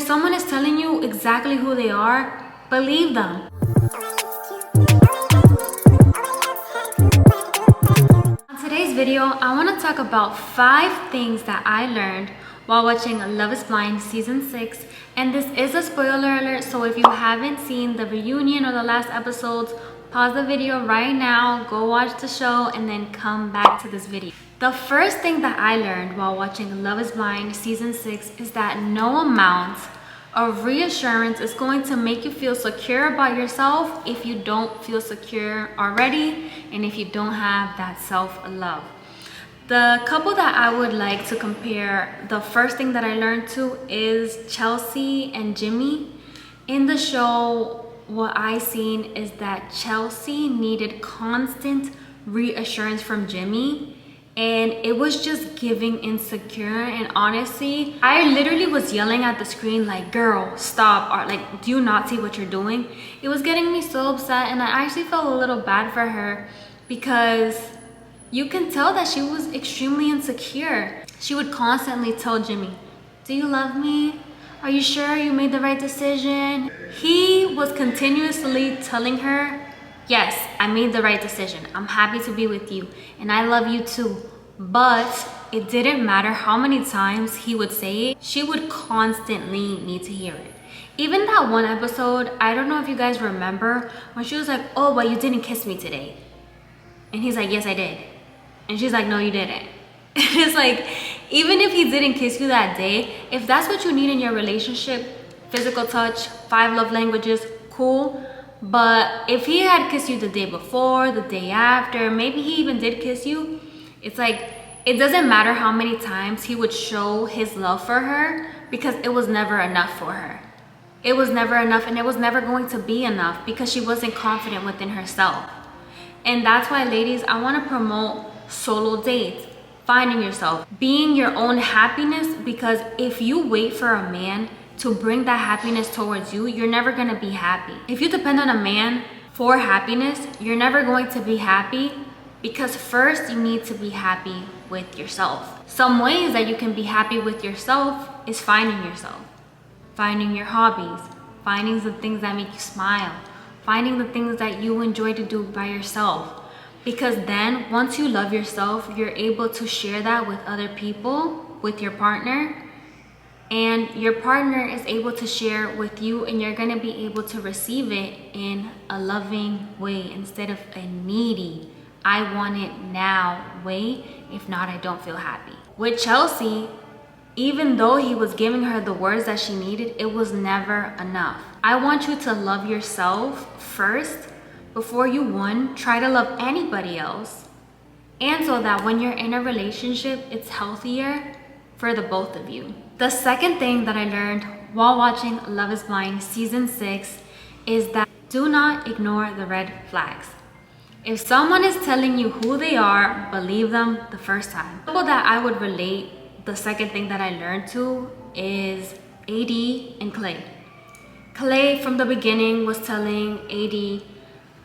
someone is telling you exactly who they are, believe them. On today's video, I want to talk about 5 things that I learned while watching Love is Blind Season 6. And this is a spoiler alert, so if you haven't seen the reunion or the last episodes, pause the video right now, go watch the show, and then come back to this video. The first thing that I learned while watching Love is Blind Season 6 is that no amount of reassurance is going to make you feel secure about yourself if you don't feel secure already and if you don't have that self-love. The couple that I would like to compare the first thing that I learned to is Chelsea and Jimmy. In the show, what I seen is that Chelsea needed constant reassurance from Jimmy, and it was just giving insecure. And honestly, I literally was yelling at the screen like, girl, stop, or like, do you not see what you're doing? It was getting me so upset, and I actually felt a little bad for her because you can tell that she was extremely insecure. She would constantly tell Jimmy, do you love me? Are you sure you made the right decision? He was continuously telling her, yes, I made the right decision. I'm happy to be with you and I love you too. But it didn't matter how many times he would say it, she would constantly need to hear it. Even that one episode, I don't know if you guys remember, when she was like, oh, but you didn't kiss me today. And he's like, yes, I did. And she's like, no, you didn't. It's like, even if he didn't kiss you that day, if that's what you need in your relationship, physical touch, 5 love languages, cool. But if he had kissed you the day before, the day after, maybe he even did kiss you, it's like, it doesn't matter how many times he would show his love for her, because it was never enough for her. It was never enough, and it was never going to be enough because she wasn't confident within herself. And that's why, ladies, I want to promote solo dates, finding yourself, being your own happiness, because if you wait for a man to bring that happiness towards you, you're never going to be happy. If you depend on a man for happiness, you're never going to be happy, because first you need to be happy with yourself. Some ways that you can be happy with yourself is finding yourself, finding your hobbies, finding the things that make you smile, finding the things that you enjoy to do by yourself. Because then once you love yourself, you're able to share that with other people, with your partner, and your partner is able to share with you, and you're going to be able to receive it in a loving way instead of a needy, I want it now way. If not, I don't feel happy. With Chelsea, even though he was giving her the words that she needed, it was never enough. I want you to love yourself first before you, 1, try to love anybody else. And so that when you're in a relationship, it's healthier for the both of you. The second thing that I learned while watching Love is Blind Season 6 is that do not ignore the red flags. If someone is telling you who they are, believe them the first time. The people that I would relate the second thing that I learned to is AD and Clay. Clay from the beginning was telling AD,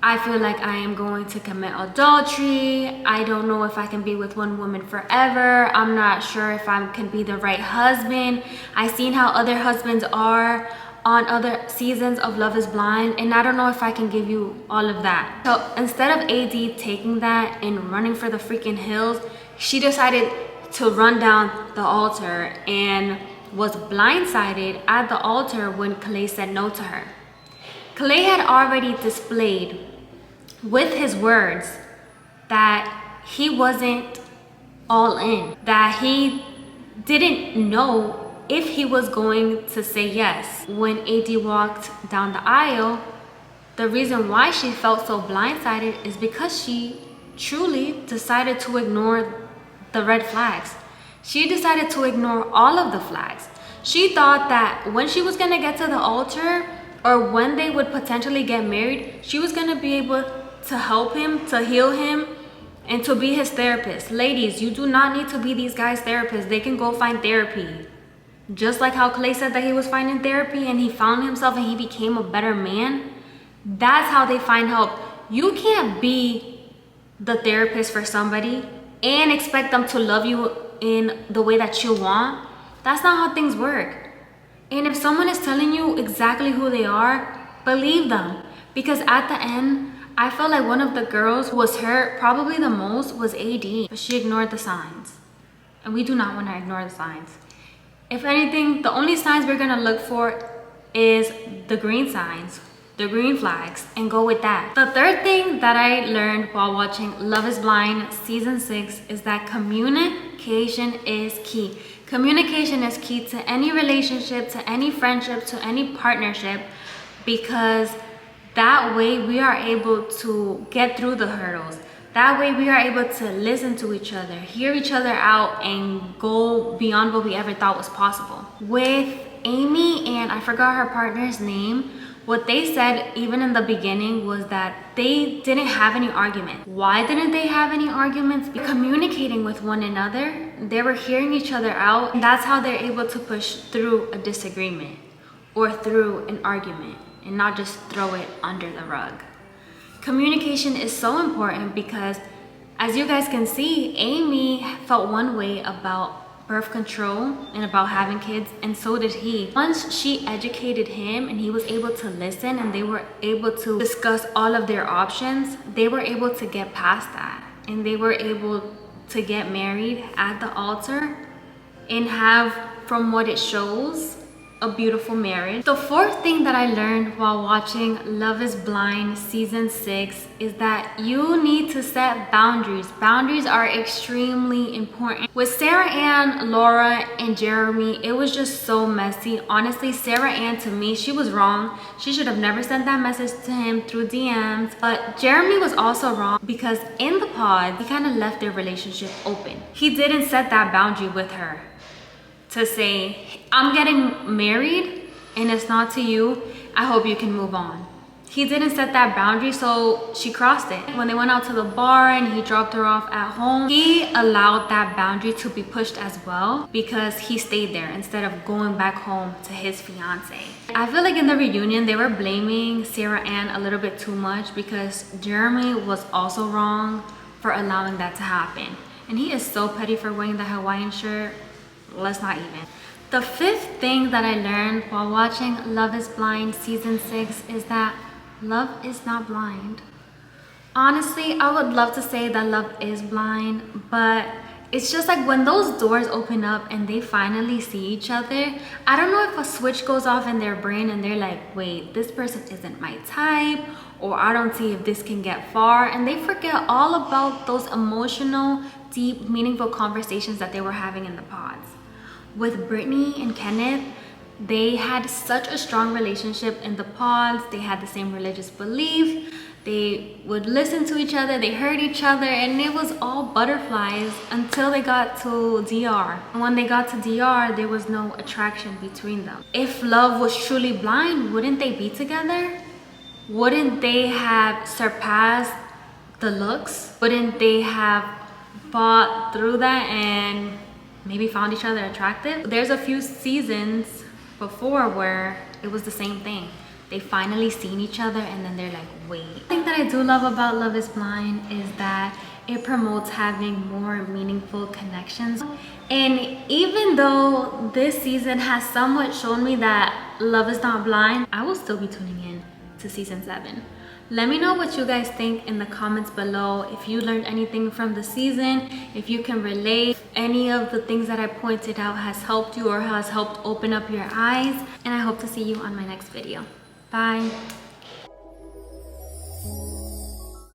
I feel like I am going to commit adultery. I don't know if I can be with one woman forever. I'm not sure if I can be the right husband. I've seen how other husbands are on other seasons of Love is Blind, and I don't know if I can give you all of that. So instead of AD taking that and running for the freaking hills, she decided to run down the altar and was blindsided at the altar when Clay said no to her. Clay had already displayed with his words that he wasn't all in, that he didn't know if he was going to say yes. When AD walked down the aisle, the reason why she felt so blindsided is because she truly decided to ignore the red flags. She decided to ignore all of the flags. She thought that when she was gonna get to the altar, or when they would potentially get married, she was gonna be able to help him, to heal him, and to be his therapist. Ladies, you do not need to be these guys' therapists. They can go find therapy. Just like how Clay said that he was finding therapy and he found himself and he became a better man, that's how they find help. You can't be the therapist for somebody and expect them to love you in the way that you want. That's not how things work. And if someone is telling you exactly who they are, believe them. Because at the end, I felt like one of the girls who was hurt probably the most was AD, but she ignored the signs. And we do not want to ignore the signs. If anything, the only signs we're gonna look for is the green signs, the green flags, and go with that. The third thing that I learned while watching Love is Blind season 6 is that communication is key. Communication is key to any relationship, to any friendship, to any partnership, because that way we are able to get through the hurdles. That way we are able to listen to each other, hear each other out, and go beyond what we ever thought was possible. With Amy and I forgot her partner's name, what they said even in the beginning was that they didn't have any argument. Why didn't they have any arguments? Because communicating with one another, they were hearing each other out, and that's how they're able to push through a disagreement or through an argument and not just throw it under the rug. Communication is so important because, as you guys can see, Amy felt one way about birth control and about having kids, and so did he. Once she educated him and he was able to listen and they were able to discuss all of their options, they were able to get past that, and they were able to get married at the altar and have, from what it shows, a beautiful marriage. The fourth thing that I learned while watching Love is Blind season 6 is that you need to set boundaries. Boundaries are extremely important. With Sarah Ann, Laura, and Jeremy, it was just so messy. Honestly, Sarah Ann, to me, she was wrong. She should have never sent that message to him through DMs. But Jeremy was also wrong because in the pod, he kind of left their relationship open. He didn't set that boundary with her to say, I'm getting married and it's not to you, I hope you can move on. He didn't set that boundary, so she crossed it. When they went out to the bar and he dropped her off at home, he allowed that boundary to be pushed as well because he stayed there instead of going back home to his fiance. I feel like in the reunion, they were blaming Sarah Ann a little bit too much because Jeremy was also wrong for allowing that to happen. And he is so petty for wearing the Hawaiian shirt. Let's not even. The fifth thing that I learned while watching Love is Blind season 6 is that love is not blind. Honestly, I would love to say that love is blind, but it's just like when those doors open up and they finally see each other, I don't know if a switch goes off in their brain and they're like, wait, this person isn't my type, or I don't see if this can get far, and they forget all about those emotional, deep, meaningful conversations that they were having in the pods. With Brittany and Kenneth, they had such a strong relationship in the pods. They had the same religious belief. They would listen to each other, they heard each other, and it was all butterflies until they got to DR. And when they got to DR, there was no attraction between them. If love was truly blind, wouldn't they be together? Wouldn't they have surpassed the looks? Wouldn't they have fought through that and maybe found each other attractive? There's a few seasons before where it was the same thing. They finally seen each other and then they're like, wait. The thing that I do love about Love is Blind is that it promotes having more meaningful connections. And even though this season has somewhat shown me that love is not blind, I will still be tuning in to season 7. Let me know what you guys think in the comments below. If you learned anything from the season, if you can relate, if any of the things that I pointed out has helped you or has helped open up your eyes. And I hope to see you on my next video. Bye.